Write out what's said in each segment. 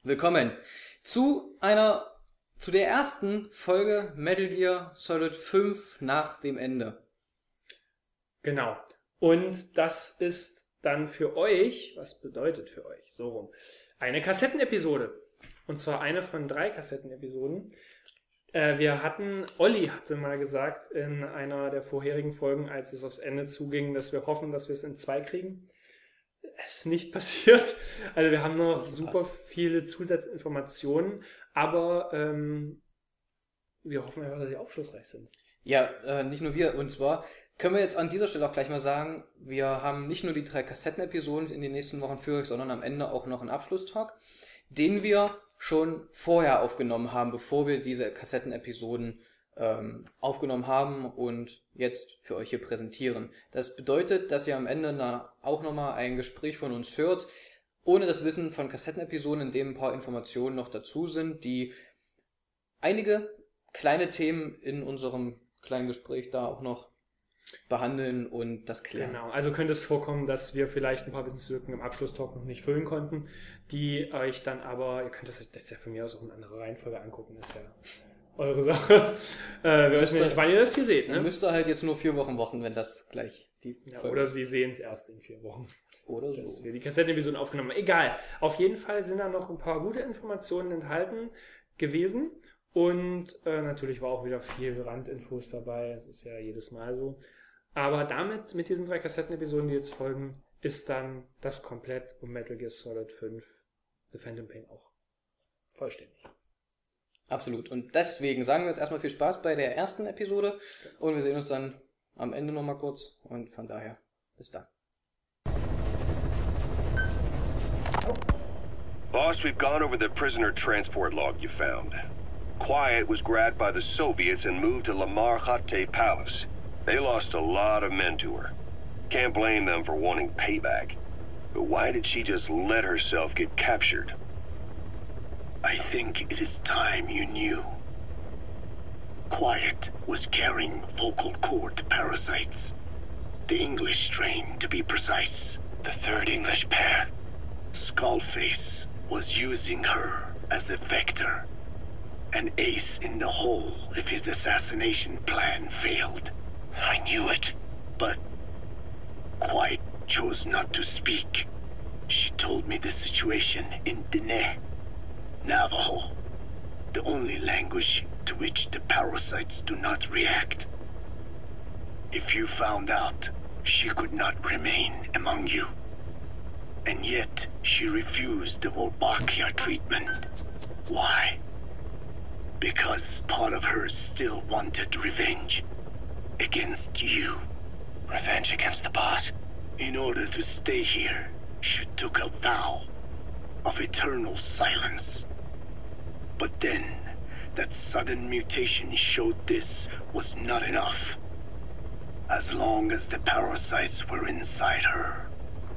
Willkommen zu der ersten Folge Metal Gear Solid 5 nach dem Ende. Genau. Und das ist dann für euch, was bedeutet für euch, so rum, eine Kassettenepisode. Und zwar eine von 3 Kassettenepisoden. Olli hatte mal gesagt in einer der vorherigen Folgen, als es aufs Ende zuging, dass wir hoffen, dass wir es in 2 kriegen. Es ist nicht passiert. Also wir haben noch super viele Zusatzinformationen, aber wir hoffen einfach, dass sie aufschlussreich sind. Ja, nicht nur wir. Und zwar können wir jetzt an dieser Stelle auch gleich mal sagen, wir haben nicht nur die 3 Kassettenepisoden in den nächsten Wochen für euch, sondern am Ende auch noch einen Abschlusstalk, den wir schon vorher aufgenommen haben, bevor wir diese Kassettenepisoden aufgenommen haben und jetzt für euch hier präsentieren. Das bedeutet, dass ihr am Ende auch nochmal ein Gespräch von uns hört, ohne das Wissen von Kassettenepisoden, in dem ein paar Informationen noch dazu sind, die einige kleine Themen in unserem kleinen Gespräch da auch noch behandeln und das klären. Genau, also könnte es vorkommen, dass wir vielleicht ein paar Wissenslücken im Abschlusstalk noch nicht füllen konnten, die euch dann aber, ihr könnt das ja von mir aus auch in andere Reihenfolge angucken, das ist ja eure Sache. Wir wissen ja nicht, wann ihr das hier seht. Ne? Ihr müsst halt jetzt nur 4 Wochen warten, wenn das gleich die Folge oder Sie sehen es erst in 4 Wochen. Oder so. Dass wir die Kassettenepisoden aufgenommen haben. Egal, auf jeden Fall sind da noch ein paar gute Informationen enthalten gewesen. Und natürlich war auch wieder viel Randinfos dabei. Das ist ja jedes Mal so. Aber mit diesen 3 Kassettenepisoden, die jetzt folgen, ist dann das komplett um Metal Gear Solid 5 The Phantom Pain auch vollständig. Absolut. Und deswegen sagen wir jetzt erstmal viel Spaß bei der ersten Episode und wir sehen uns dann am Ende nochmal kurz und von daher bis dann. Boss, we've gone over the prisoner transport log you found. Quiet was grabbed by the Soviets and moved to Lamar Khatte Palace. They lost a lot of men to her. Can't blame them for wanting payback. But why did she just let herself get captured? I think it is time you knew. Quiet was carrying vocal cord parasites. The English strain, to be precise. The 3rd English pair. Skullface was using her as a vector. An ace in the hole if his assassination plan failed. I knew it. But Quiet chose not to speak. She told me the situation in Diné, Navajo, the only language to which the parasites do not react. If you found out, she could not remain among you. And yet, she refused the Wolbachia treatment. Why? Because part of her still wanted revenge against you. Revenge against the boss? In order to stay here, she took a vow of eternal silence. But then, that sudden mutation showed this was not enough. As long as the parasites were inside her,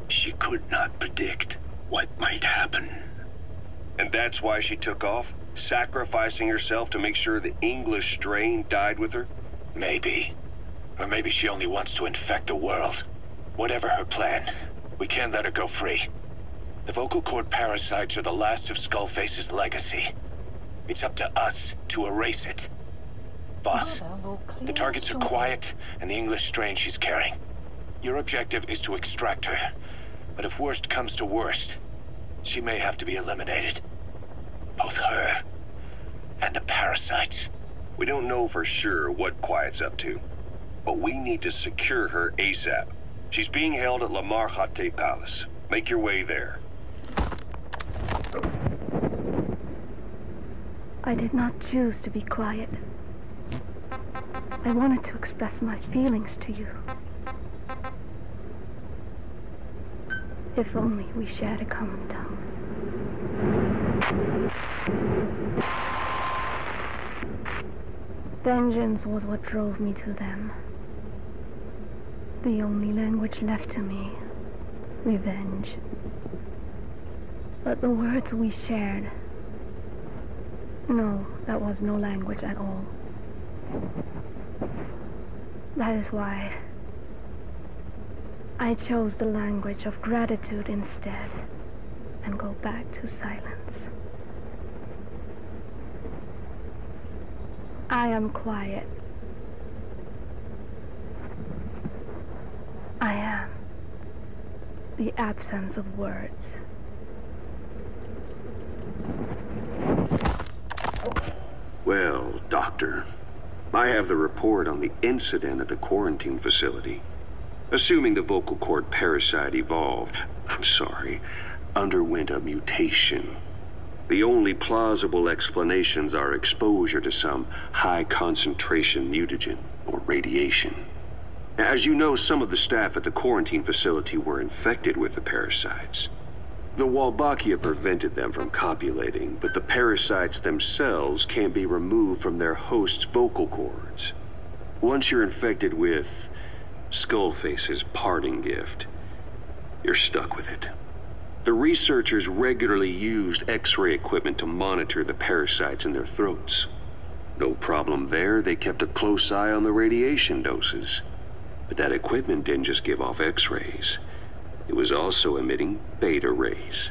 she could not predict what might happen. And that's why she took off? Sacrificing herself to make sure the English strain died with her? Maybe. Or maybe she only wants to infect the world. Whatever her plan, we can't let her go free. The vocal cord parasites are the last of Skullface's legacy. It's up to us to erase it. Boss, the targets are Quiet and the English strain she's carrying. Your objective is to extract her. But if worst comes to worst, she may have to be eliminated. Both her and the parasites. We don't know for sure what Quiet's up to, but we need to secure her ASAP. She's being held at Lamar Khatte Palace. Make your way there. I did not choose to be quiet. I wanted to express my feelings to you. If only we shared a common tongue. Vengeance was what drove me to them. The only language left to me, revenge. But the words we shared, no, that was no language at all. That is why I chose the language of gratitude instead, and go back to silence. I am quiet. I am the absence of words. Well, Doctor, I have the report on the incident at the quarantine facility. Assuming the vocal cord parasite underwent a mutation. The only plausible explanations are exposure to some high-concentration mutagen or radiation. As you know, some of the staff at the quarantine facility were infected with the parasites. The Wolbachia prevented them from copulating, but the parasites themselves can't be removed from their host's vocal cords. Once you're infected with Skullface's parting gift, you're stuck with it. The researchers regularly used X-ray equipment to monitor the parasites in their throats. No problem there, they kept a close eye on the radiation doses. But that equipment didn't just give off X-rays. It was also emitting beta rays.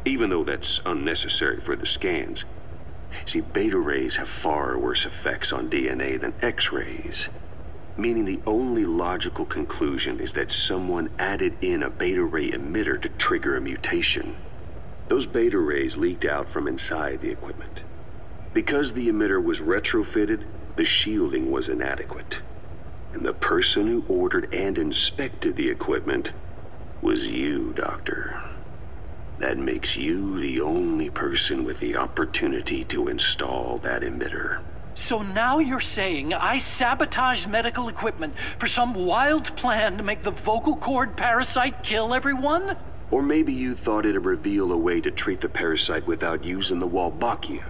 Even though that's unnecessary for the scans. See, beta rays have far worse effects on DNA than X-rays. Meaning the only logical conclusion is that someone added in a beta ray emitter to trigger a mutation. Those beta rays leaked out from inside the equipment. Because the emitter was retrofitted, the shielding was inadequate. And the person who ordered and inspected the equipment was you, Doctor. That makes you the only person with the opportunity to install that emitter. So now you're saying I sabotaged medical equipment for some wild plan to make the vocal cord parasite kill everyone? Or maybe you thought it'd reveal a way to treat the parasite without using the Wolbachia.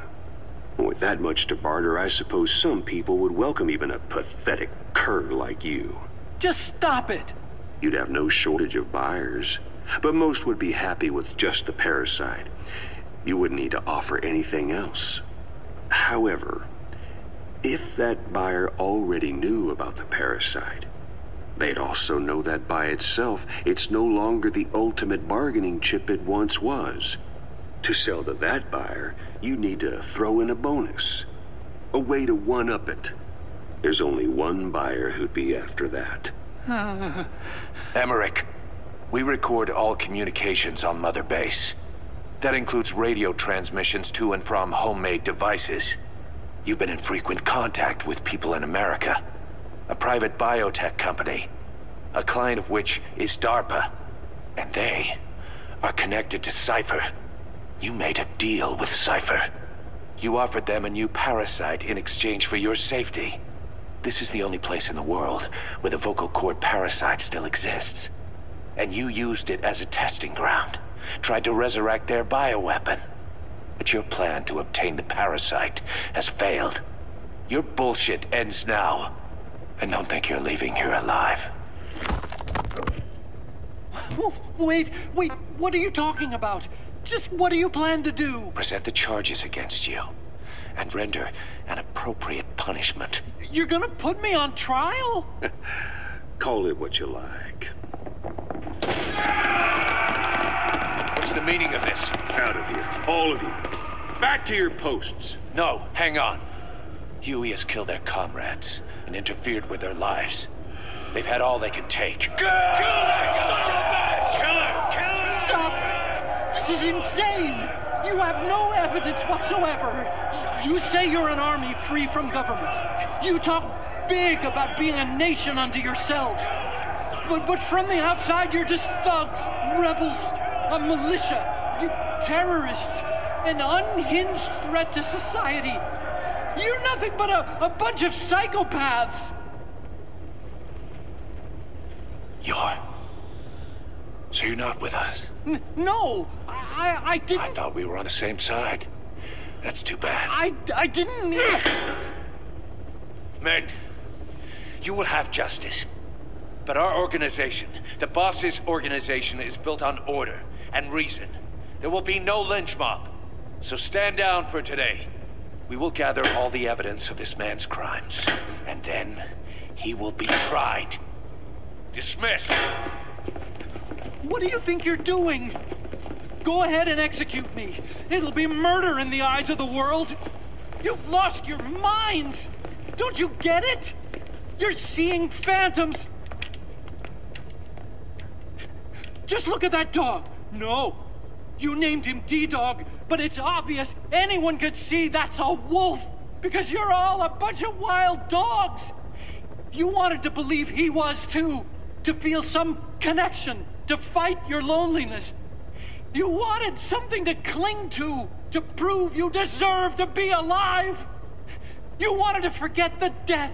With that much to barter, I suppose some people would welcome even a pathetic cur like you. Just stop it! You'd have no shortage of buyers, but most would be happy with just the parasite. You wouldn't need to offer anything else. However, if that buyer already knew about the parasite, they'd also know that by itself, it's no longer the ultimate bargaining chip it once was. To sell to that buyer, you need to throw in a bonus. A way to one-up it. There's only one buyer who'd be after that. Emmerich, we record all communications on Mother Base. That includes radio transmissions to and from homemade devices. You've been in frequent contact with people in America. A private biotech company. A client of which is DARPA. And they are connected to Cypher. You made a deal with Cypher. You offered them a new parasite in exchange for your safety. This is the only place in the world where the vocal cord parasite still exists. And you used it as a testing ground. Tried to resurrect their bioweapon. But your plan to obtain the parasite has failed. Your bullshit ends now. And don't think you're leaving here alive. Wait, what are you talking about? Just what do you plan to do? Present the charges against you. And render an appropriate punishment. You're gonna put me on trial? Call it what you like. What's the meaning of this? Out of here, all of you. Back to your posts. No, hang on. Huey has killed their comrades and interfered with their lives. They've had all they can take. Kill that son of a bitch! Kill her! Kill her! Stop! This is insane! You have no evidence whatsoever. You say you're an army free from government. You talk big about being a nation unto yourselves. But from the outside, you're just thugs, rebels, a militia, terrorists, an unhinged threat to society. You're nothing but a bunch of psychopaths. So you're not with us? No, I didn't. I thought we were on the same side. That's too bad. I didn't mean... Men, you will have justice. But our organization, the boss's organization, is built on order and reason. There will be no lynch mob. So stand down for today. We will gather all the evidence of this man's crimes. And then he will be tried. Dismissed. What do you think you're doing? Go ahead and execute me. It'll be murder in the eyes of the world. You've lost your minds. Don't you get it? You're seeing phantoms. Just look at that dog. No, you named him D-Dog, but it's obvious anyone could see that's a wolf because you're all a bunch of wild dogs. You wanted to believe he was too, to feel some connection, to fight your loneliness. You wanted something to cling to prove you deserve to be alive. You wanted to forget the death,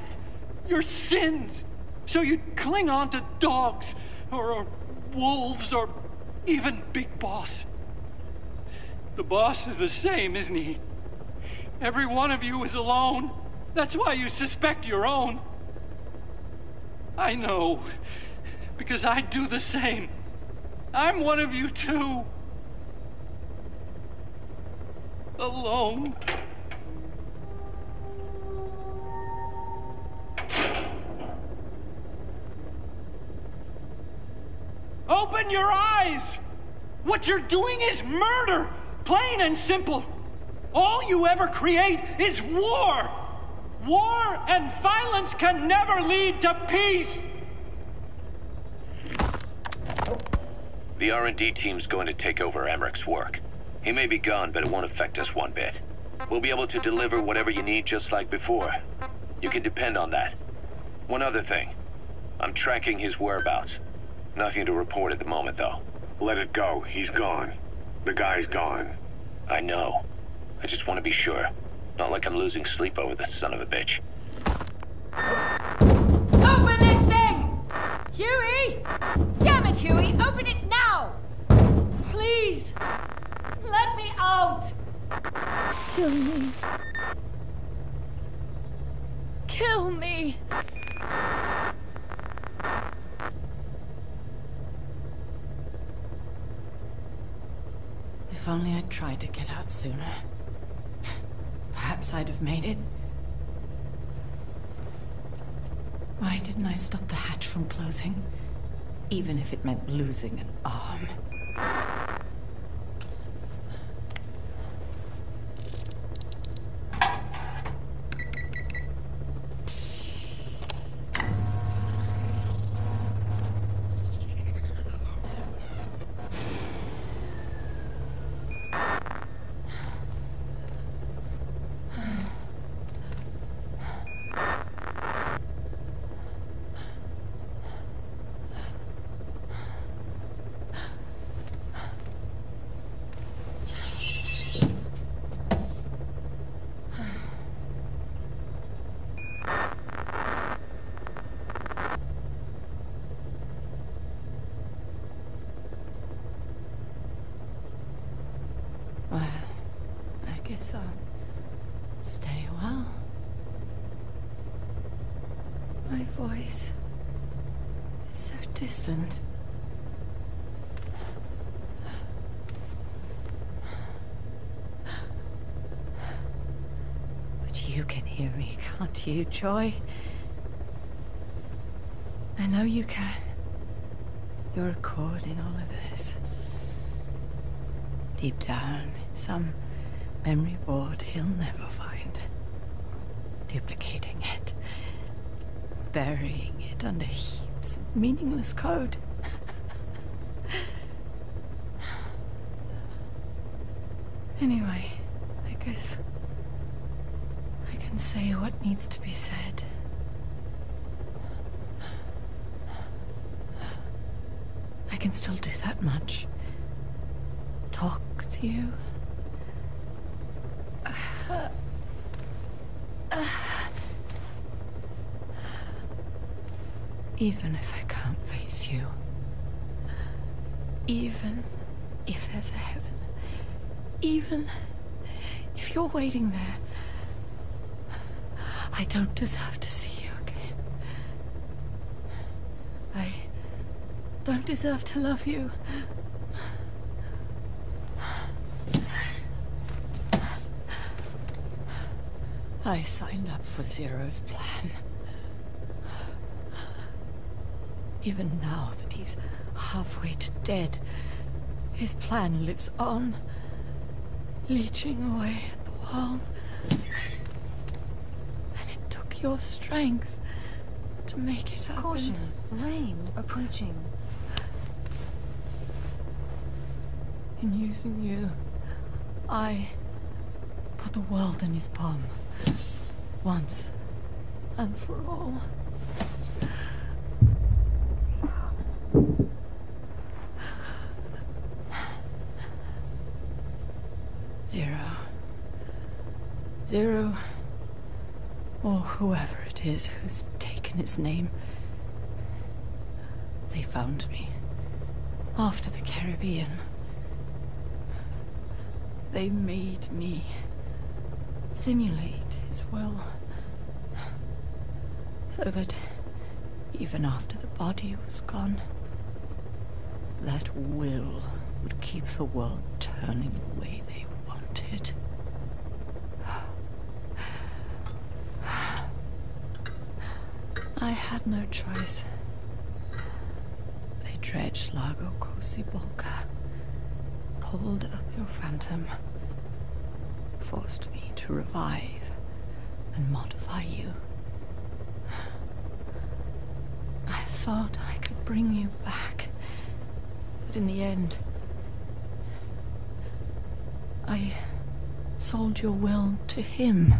your sins, so you'd cling on to dogs or wolves or even Big Boss. The boss is the same, isn't he? Every one of you is alone. That's why you suspect your own. I know, because I do the same. I'm one of you too. Alone. Open your eyes! What you're doing is murder! Plain and simple. All you ever create is war! War and violence can never lead to peace! The R&D team's going to take over Emmerich's work. He may be gone, but it won't affect us one bit. We'll be able to deliver whatever you need just like before. You can depend on that. One other thing. I'm tracking his whereabouts. Nothing to report at the moment, though. Let it go. He's gone. The guy's gone. I know. I just want to be sure. Not like I'm losing sleep over the son of a bitch. Open this thing! Huey! Damn it, Huey! Open it now! Please! Let me out! Kill me. Kill me! If only I'd tried to get out sooner. Perhaps I'd have made it. Why didn't I stop the hatch from closing? Even if it meant losing an arm. Well, I guess I'll stay a while. My voice is so distant. But you can hear me, can't you, Joy? I know you can. You're a chord in all of this. Deep down in some memory board he'll never find. Duplicating it. Burying it under heaps of meaningless code. Anyway, I guess I can say what needs to be said. I can still do that much. Talk to you. Even if I can't face you. Even if there's a heaven. Even if you're waiting there. I don't deserve to see you again. I don't deserve to love you. I signed up for Zero's plan. Even now that he's halfway to dead, his plan lives on, leeching away at the wall. And it took your strength to make it happen. Caution, rain approaching. In using you, I put the world in his palm. Once and for all. Zero, or whoever it is who's taken its name. They found me after the Caribbean. They made me simulate his will, so that even after the body was gone, that will would keep the world turning the way they wanted. I had no choice. They dredged Lago Cosibolca, pulled up your phantom, forced me to revive and modify you. I thought I could bring you back, but in the end, I sold your will to him.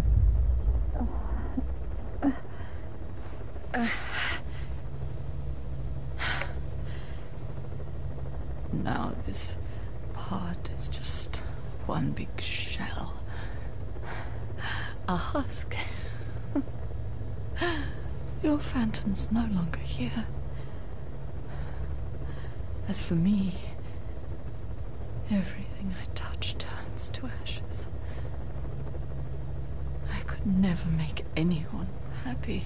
Now this part is just one big shell. A husk. Your phantom's no longer here. As for me, everything I touch turns to ashes. I could never make anyone happy.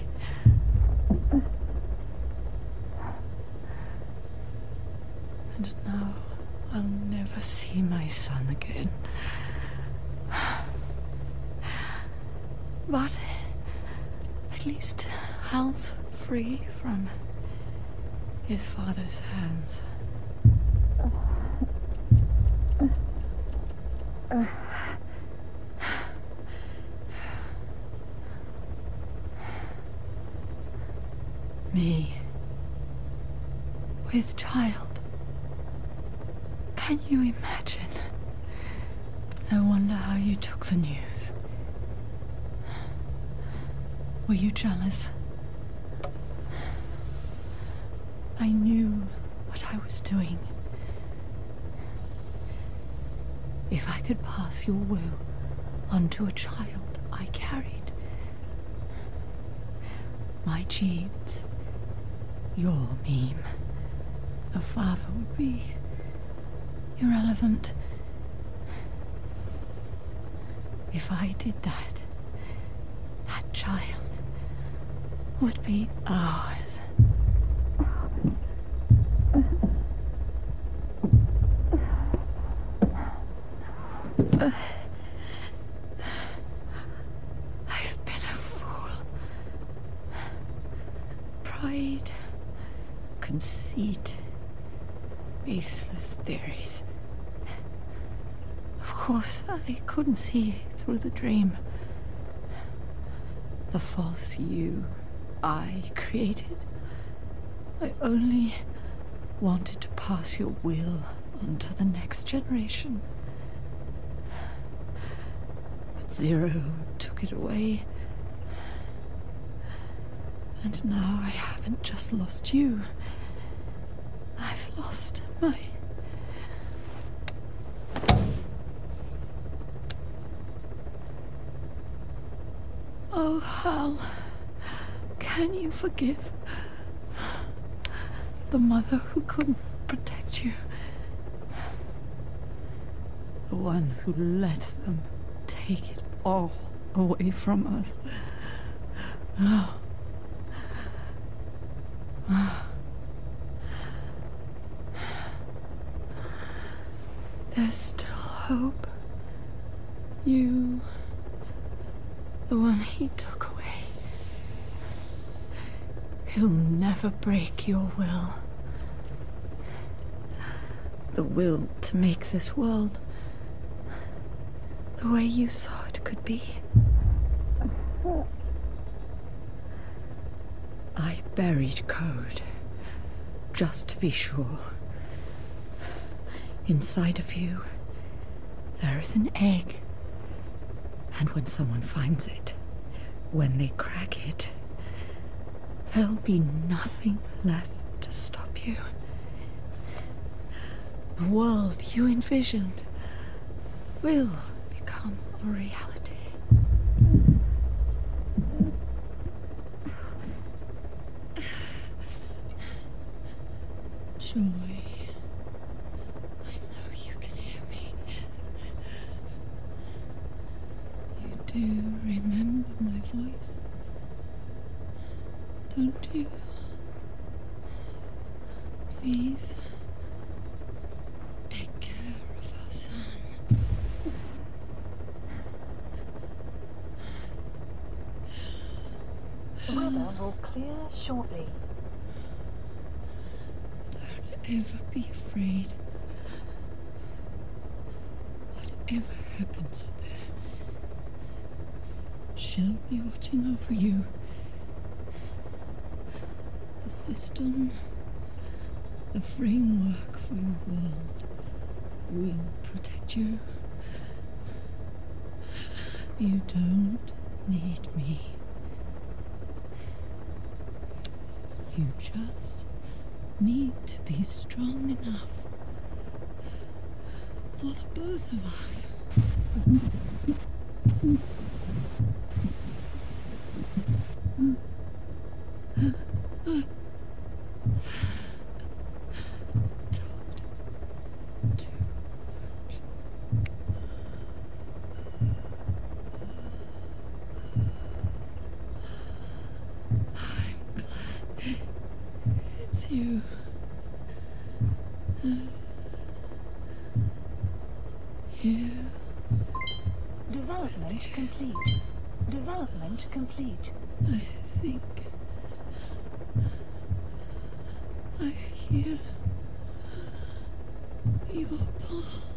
And now I'll never see my son again. But at least Hal's free from his father's hands. Me, with child. Can you imagine? I wonder how you took the news. Were you jealous? I knew what I was doing. If I could pass your will onto a child I carried, my genes, your meme, a father would be irrelevant. If I did that, that child would be ours. I've been a fool. Pride, conceit, baseless theories. Of course, I couldn't see through the dream. The false you I created. I only wanted to pass your will on to the next generation. But Zero took it away. And now I haven't just lost you. I've lost my... Oh, Hal, can you forgive the mother who couldn't protect you? The one who let them take it all away from us. Oh. Oh. There's still hope. You... the one he took away. He'll never break your will. The will to make this world the way you saw it could be. buried code, just to be sure. Inside of you, there is an egg. And when someone finds it, when they crack it, there'll be nothing left to stop you. The world you envisioned will become a reality. Joy, I know you can hear me. You do remember my voice, don't you? Please, take care of our son. The weather will clear shortly. Don't ever be afraid. Whatever happens up there, she'll be watching over you. The system, the framework for your world will protect you. You don't need me. You just need to be strong enough for the both of us. You. Here. Development complete. Development complete. I think I hear your pulse.